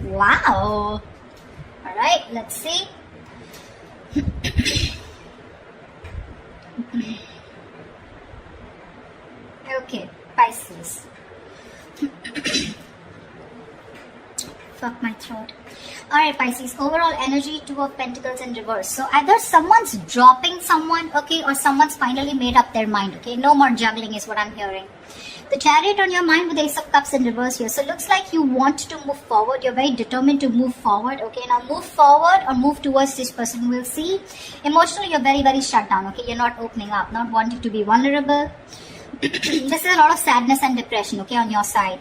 Wow. All right, let's see. Okay, Pisces. Fuck my throat. Alright, Pisces, overall energy, Two of Pentacles in reverse. So either someone's dropping someone, okay, or someone's finally made up their mind, okay. No more juggling is what I'm hearing. The Chariot on your mind with Ace of Cups in reverse here. So it looks like you want to move forward. You're very determined to move forward, okay. Now move forward or move towards this person. We'll see. Emotionally, you're very, very shut down, okay. You're not opening up, not wanting to be vulnerable. This is a lot of sadness and depression, okay, on your side.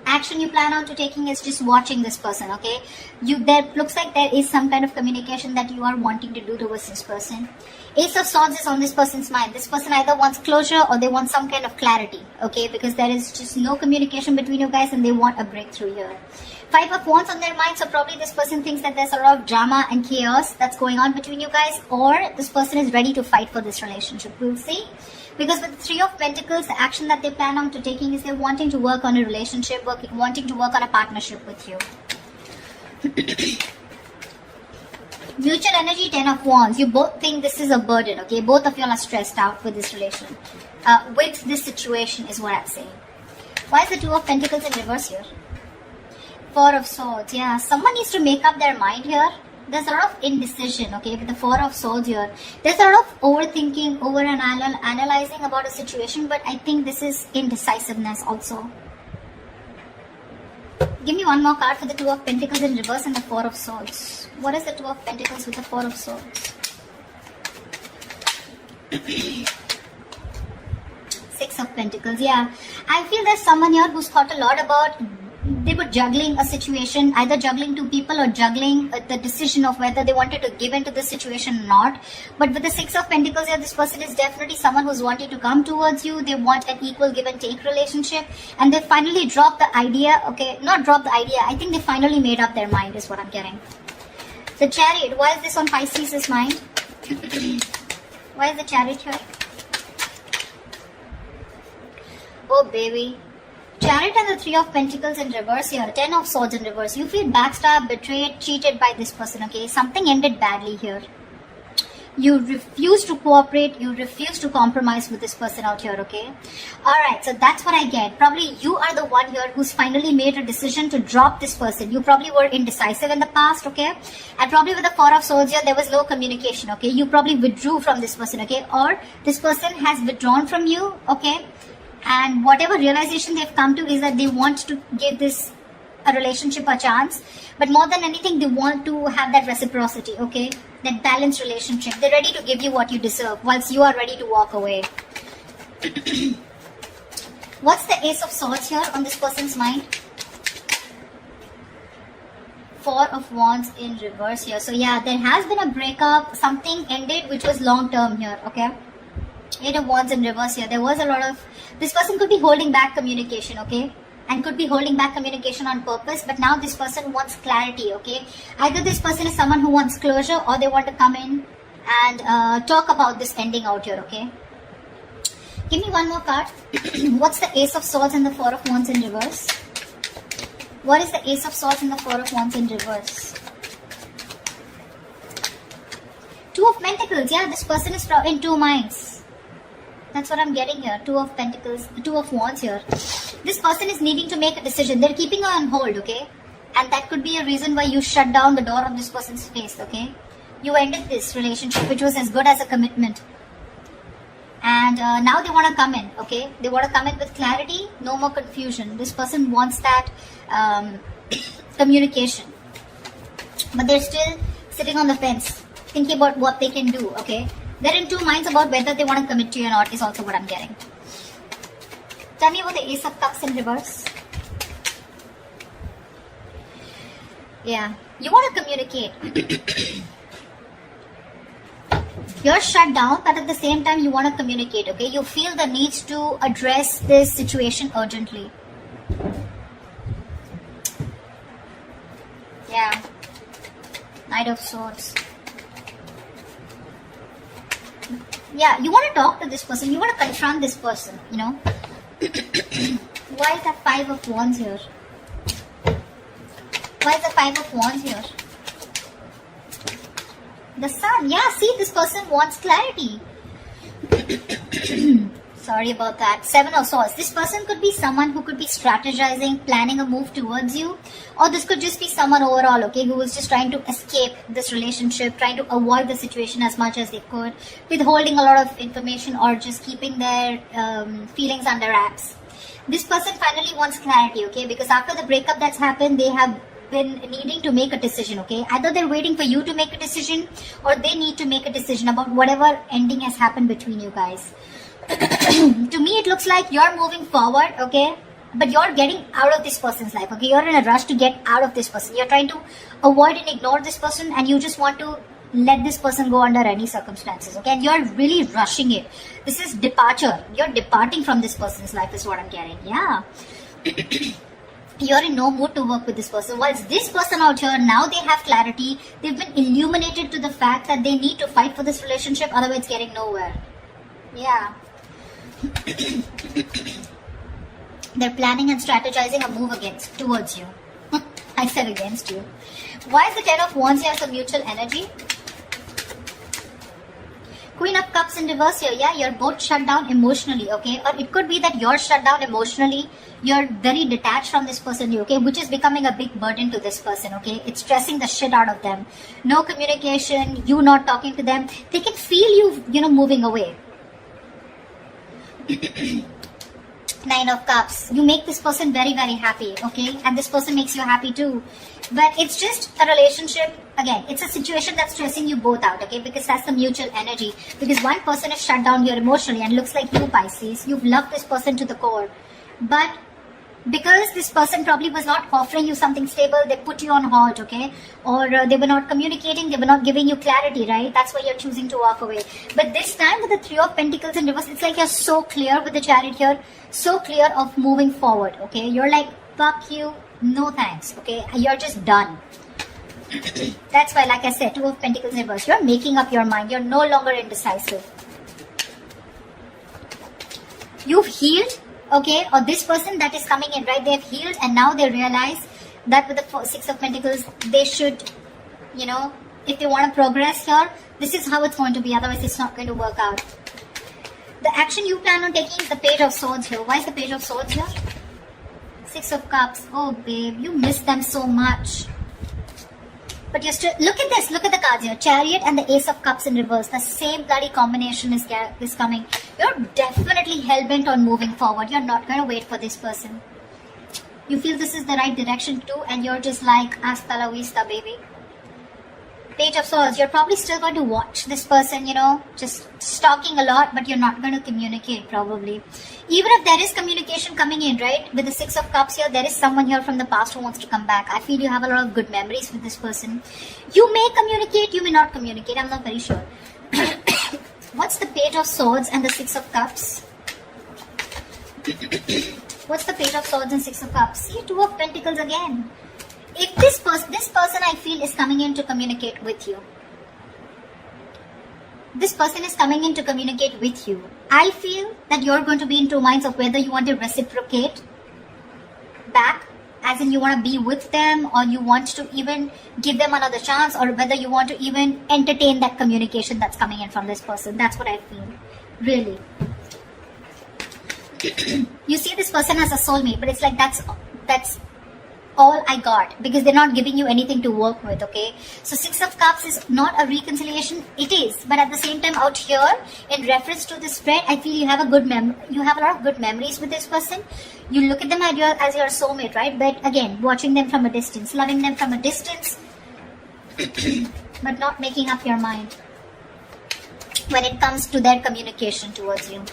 Action you plan on to taking is just watching this person, okay. There looks like there is some kind of communication that you are wanting to do towards this person. Ace of Swords is on this person's mind. This person either wants closure or they want some kind of clarity, okay, because there is just no communication between you guys and they want a breakthrough here. Five of Wands on their mind, so probably this person thinks that there's a lot of drama and chaos that's going on between you guys, or this person is ready to fight for this relationship. We'll see. Because with the Three of Pentacles, the action that they plan on to taking is they're wanting to work on a relationship, wanting to work on a partnership with you. Mutual energy, Ten of Wands. You both think this is a burden, okay? Both of you are stressed out with this relation. With this situation is what I'm saying. Why is the Two of Pentacles in reverse here? Four of Swords, yeah. Someone needs to make up their mind here. There's a lot of indecision, okay, with the Four of Swords here. There's a lot of overthinking, analyzing about a situation, but I think this is indecisiveness also. Give me one more card for the Two of Pentacles in reverse and the Four of Swords. What is the Two of Pentacles with the Four of Swords? Six of Pentacles, yeah. I feel there's someone here who's thought a lot about they were juggling a situation, either juggling two people or juggling the decision of whether they wanted to give into the situation or not. But with the Six of Pentacles here, this person is definitely someone who's wanting to come towards you. They want an equal give and take relationship, and they finally dropped the idea, okay, not dropped the idea, I think they finally made up their mind is what I'm getting. The Chariot, why is this on Pisces' mind? Why is the Chariot here? Oh baby. Chariot and the Three of Pentacles in reverse here. Ten of Swords in reverse. You feel backstabbed, betrayed, cheated by this person, okay? Something ended badly here. You refuse to cooperate. You refuse to compromise with this person out here, okay? Alright, so that's what I get. Probably you are the one here who's finally made a decision to drop this person. You probably were indecisive in the past, okay? And probably with the Four of Swords here, there was no communication, okay? You probably withdrew from this person, okay? Or this person has withdrawn from you, okay? And whatever realization they've come to is that they want to give this a relationship a chance. But more than anything, they want to have that reciprocity, okay? That balanced relationship. They're ready to give you what you deserve whilst you are ready to walk away. What's the Ace of Swords here on this person's mind? Four of Wands in reverse here. So yeah, there has been a breakup. Something ended which was long term here, okay? Eight of Wands in reverse here. There was a lot of... This person could be holding back communication, okay? And could be holding back communication on purpose. But now this person wants clarity, okay? Either this person is someone who wants closure or they want to come in and talk about this ending out here, okay? Give me one more card. What's the Ace of Swords and the Four of Wands in reverse? What is the Ace of Swords and the Four of Wands in reverse? Two of Pentacles. Yeah, this person is in two minds. That's what I'm getting here. Two of Pentacles, Two of Wands here. This person is needing to make a decision. They're keeping her on hold, okay? And that could be a reason why you shut down the door of this person's face, okay? You ended this relationship, which was as good as a commitment. And now they want to come in, okay? They want to come in with clarity, no more confusion. This person wants that communication. But they're still sitting on the fence, thinking about what they can do, okay? They're in two minds about whether they want to commit to you or not is also what I'm getting. Tell me about the Ace of Cups in reverse. Yeah, you want to communicate. You're shut down, but at the same time you want to communicate, okay? You feel the need to address this situation urgently. Yeah. Knight of Swords. Yeah, you want to talk to this person. You want to confront this person, you know. Why is that Five of Wands here? Why is the Five of Wands here? The Sun. Yeah, see, this person wants clarity. Sorry about that. Seven of Swords. This person could be someone who could be strategizing, planning a move towards you. Or this could just be someone overall, okay, who was just trying to escape this relationship, trying to avoid the situation as much as they could, withholding a lot of information or just keeping their feelings under wraps. This person finally wants clarity, okay, because after the breakup that's happened, they have been needing to make a decision, okay. Either they're waiting for you to make a decision or they need to make a decision about whatever ending has happened between you guys. To me, it looks like you're moving forward, okay, but you're getting out of this person's life, okay. You're in a rush to get out of this person. You're trying to avoid and ignore this person, and you just want to let this person go under any circumstances, okay, and you're really rushing it. This is departure. You're departing from this person's life is what I'm getting. Yeah. You're in no mood to work with this person. Whilst this person out here, now they have clarity. They've been illuminated to the fact that they need to fight for this relationship, otherwise it's getting nowhere. Yeah. They're planning and strategizing a move towards you. I said against you. Why is the Ten of Wands here for mutual energy? Queen of Cups in reverse here. Yeah, you're both shut down emotionally, okay? Or it could be that you're shut down emotionally. You're very detached from this person, okay? Which is becoming a big burden to this person, okay? It's stressing the shit out of them. No communication, you not talking to them. They can feel you, moving away. Nine of Cups. You make this person very, very happy, okay? And this person makes you happy too. But it's just a relationship. Again, it's a situation that's stressing you both out, okay? Because that's the mutual energy. Because one person is shut down here emotionally and looks like you, Pisces. You've loved this person to the core. But because this person probably was not offering you something stable, they put you on hold, okay? Or they were not communicating, they were not giving you clarity, right? That's why you're choosing to walk away. But this time with the Three of Pentacles in reverse, it's like you're so clear with the Chariot here, so clear of moving forward, okay? You're like, fuck you, no thanks, okay? You're just done. That's why, like I said, Two of Pentacles in reverse, you're making up your mind. You're no longer indecisive. You've healed. Okay, or this person that is coming in, right, they've healed and now they realize that with the Six of Pentacles, they should, if they want to progress here, this is how it's going to be, otherwise it's not going to work out. The action you plan on taking is the Page of Swords here. Why is the Page of Swords here? Six of Cups. Oh, babe, you miss them so much. But you're still, look at this, look at the cards here. Chariot and the Ace of Cups in reverse. The same bloody combination is coming. You're definitely hell-bent on moving forward. You're not going to wait for this person. You feel this is the right direction too, and you're just like, hasta la vista, baby. Page of Swords, you're probably still going to watch this person, just stalking a lot, but you're not going to communicate probably. Even if there is communication coming in, right, with the Six of Cups here, there is someone here from the past who wants to come back. I feel you have a lot of good memories with this person. You may communicate, you may not communicate, I'm not very sure. What's the Page of Swords and the Six of Cups? What's the Page of Swords and Six of Cups? See, Two of Pentacles again. If this person I feel is coming in to communicate with you. This person is coming in to communicate with you. I feel that you're going to be in two minds of whether you want to reciprocate back, as in you want to be with them, or you want to even give them another chance, or whether you want to even entertain that communication that's coming in from this person. That's what I feel. Really. You see this person as a soulmate, but it's like that's all I got, because they're not giving you anything to work with, okay? So Six of Cups is not a reconciliation. It is, but at the same time out here, in reference to this spread, I feel you have a lot of good memories with this person. You look at them as your soulmate, right? But again, watching them from a distance, loving them from a distance, but not making up your mind when it comes to their communication towards you.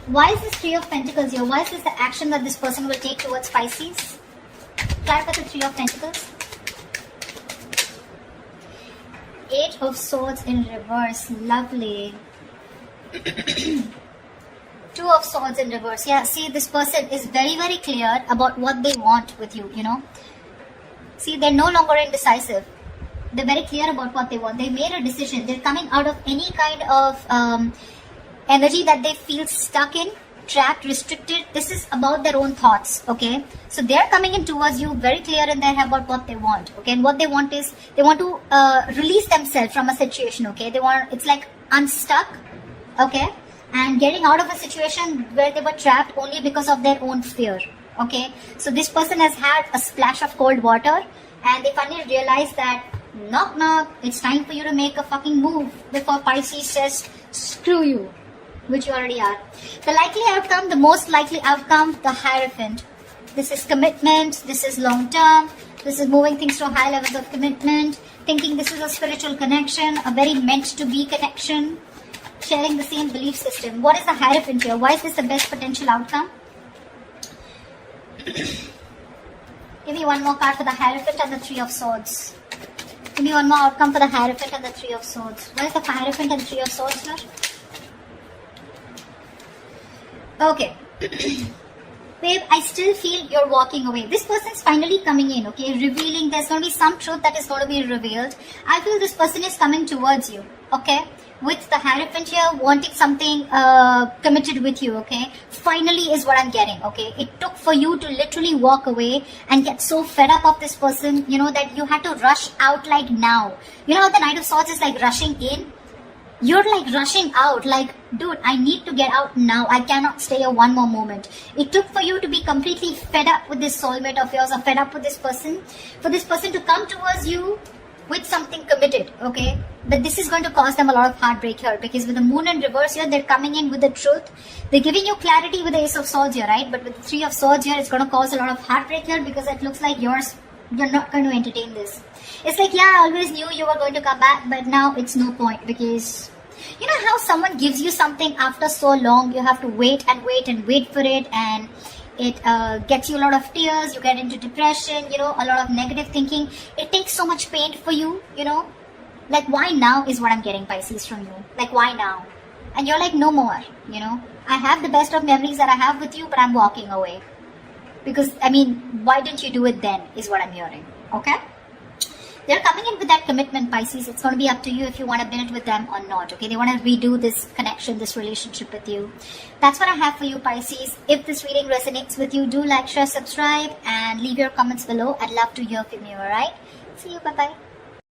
Why is this Three of Pentacles here? Why is this the action that this person will take towards Pisces? Clarify the Three of Pentacles. Eight of Swords in reverse. Lovely. Two of Swords in reverse. Yeah, see, this person is very, very clear about what they want with you, See, they're no longer indecisive. They're very clear about what they want. They made a decision. They're coming out of any kind of energy that they feel stuck in. trapped, restricted, this is about their own thoughts, okay? So they're coming in towards you very clear in their head about what they want, okay? And what they want is, they want to release themselves from a situation, okay? It's like unstuck, okay? And getting out of a situation where they were trapped only because of their own fear, okay? So this person has had a splash of cold water, and they finally realize that, knock knock, it's time for you to make a fucking move before Pisces says, screw you, which you already are. The likely outcome, the most likely outcome, the Hierophant. This is commitment, this is long term, this is moving things to high levels of commitment, thinking this is a spiritual connection, a very meant to be connection, sharing the same belief system. What is the Hierophant here? Why is this the best potential outcome? Give me one more card for the Hierophant and the Three of Swords. Give me one more outcome for the Hierophant and the Three of Swords. What is the Hierophant and the Three of Swords here? Okay. Babe, I still feel you're walking away. This person's finally coming in, okay? Revealing, there's going to be some truth that is going to be revealed. I feel this person is coming towards you, okay? With the Hierophant here, wanting something committed with you, okay? Finally is what I'm getting, okay? It took for you to literally walk away and get so fed up of this person, you know, that you had to rush out like now. You know how the Knight of Swords is like rushing in? You're like rushing out, like, dude, I need to get out now. I cannot stay here one more moment. It took for you to be completely fed up with this soulmate of yours, or fed up with this person, for this person to come towards you with something committed, okay? But this is going to cause them a lot of heartbreak here, because with the Moon in reverse here, they're coming in with the truth. They're giving you clarity with the Ace of Swords here, right? But with the Three of Swords here, it's going to cause a lot of heartbreak here, because it looks like you're not going to entertain this. It's like, yeah, I always knew you were going to come back, but now it's no point, because you know how someone gives you something after so long, you have to wait and wait and wait for it, and it gets you a lot of tears, you get into depression, you know, a lot of negative thinking. It takes so much pain for you, you know. Like, why now is what I'm getting, Pisces, from you. Like, why now? And you're like, no more, you know. I have the best of memories that I have with you, but I'm walking away. Because, I mean, why didn't you do it then, is what I'm hearing, okay? They're coming in with that commitment, Pisces. It's going to be up to you if you want to build with them or not, okay? They want to redo this connection, this relationship with you. That's what I have for you, Pisces. If this reading resonates with you, do like, share, subscribe, and leave your comments below. I'd love to hear from you, alright? See you, bye-bye.